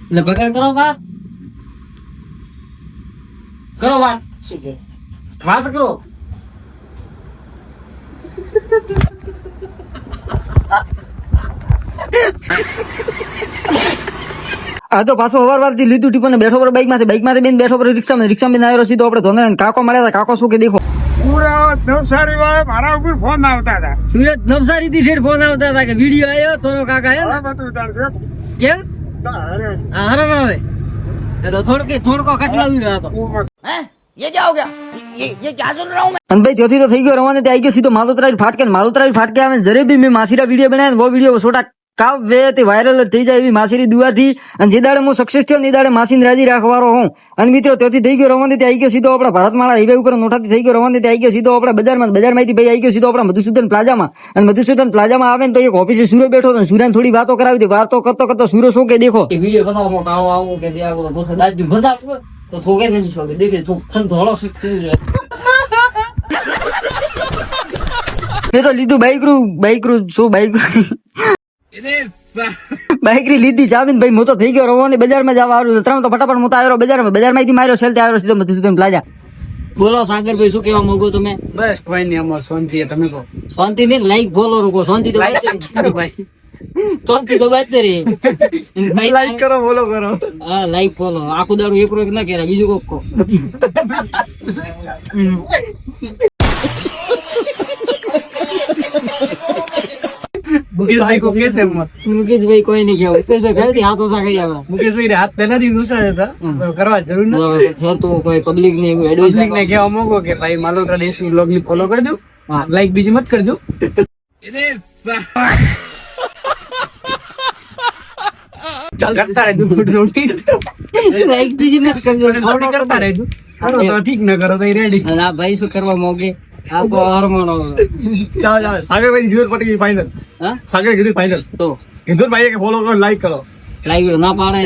એટલે ભગત કરો વાત કરો. આ તો પાછો વાર થી લીધું ટીપો ને બેઠો પર બાઈક માંથી બેન બેઠો પર રિક્ષામાં બેન આવ્યો સીધો આપણે ધોંધા કાકો મળ્યા હતા. કાકો શું કે દેખો પૂરા નવસારી વાળા મારા ઉપર ફોન આવતા હતા. સુરત નવસારી થી શેઠ ફોન આવતા હતા કે વિડીયો આવ્યો થોડો કાકા હે આ બધું ઉતારજો. કેમ અરે હરમ આવે તો થોડકો કટલાવી રહ્યો હતો. ये क्या हो गया? ये क्या सुन रहा हूँ मैं? અને ભાઈ ત્યાંથી તો થઈ ગયો રવાને આવી ગયો સીધો માલોતરાજ ફાટકે આવે જરે બી મેં માસીરા વિડીયો બનાવ્યા વો વિડીયો છોટા કાવ વે તે વાયરલ થઈ જાય એવી માસીરી દુઆથી અને જે દાડે હું સક્સેસ થયો ને દાડે માસીને રાજી રાખવારો હું. અને મિત્રો ત્યાંથી થઈ ગયો રવાને આવી ગયો સીધો આપણા ભારતમાળા હાઈવે ઉપર નોટાથી થઈ ગયો રવાને આવી ગયો સીધો આપણા બજારમાંથી ભાઈ આવી ગયો સીધો આપણા મધુસૂદન પ્લાઝામાં. અને મધુસૂદન પ્લાઝામાં આવે ને તો એક ઓફિસે સૂર્ય બેઠો હતો સૂર્યને થોડી વાતો કરાવી હતી. વાતો કરતો સૂર્ય શું કે દેખો વિડીયો બનાવવા માટે આવો કે દે આવો તો દાજુ બધા તો થોગે નથી છોકે દેખે તો થોડો શીખતી મેં તો લીધું બાઈકરું શું બાઈક રી લીધી ચાવીને ભાઈ હું તો થઈ ગયો રવાની બજારમાં જવા આવ્યું ત્રણ તો ફટાફટ હું તો આવ્યો બજારમાંથી માર્યો સેલ આવ્યો સીધો મધુસૂદન પ્લાઝા. બોલો સાગરભાઈ શું કેવા માંગો તમે? બસ કોઈ નહીં, અમાર શાંતિ તમે કહો. શાંતિ ને લાઈક ફોલો રૂકો શાંતિ તો ભાઈ શાંતિ તો વાત કરી લાઈક કરો ફોલો કરો. હા લાઈક ફોલો આખું દાડું એક ના કર્યા બીજું કોક કો મુકેશભાઈ કો કેસે મત. મુકેશભાઈ કોઈ નહીં કેવું મુકેશભાઈ પહેલથી હાથ ઓછા કરી આવે મુકેશભાઈ હાથ પહેલાથી ઘૂસા હતા તો કરવા જરૂર નથી. ફેર તો કોઈ પબ્લિક ને એવું એડવાઇસ પબ્લિક ને કહેવા માંગો કે ભાઈ માલોતરા દેશી બ્લોગ ની ફોલો કરજો, લાઈક બીજી મત કરજો. કરતા રહેજો થોડી લાઈક બીજી મત કરજો કરતા રહેજો. કરો તો ઠીક, ન કરો તો રેડી. અને આ ભાઈ શું કરવા માંગે આ તો હરમાનો ચાલો સાગરભાઈ કીધું પટી ગઈ ફાઇનલ. હા સાગર કીધું ફાઇનલ તો કીધું ભાઈ કે ફોલો કરો લાઈક કરો. લાઈક ના પાડે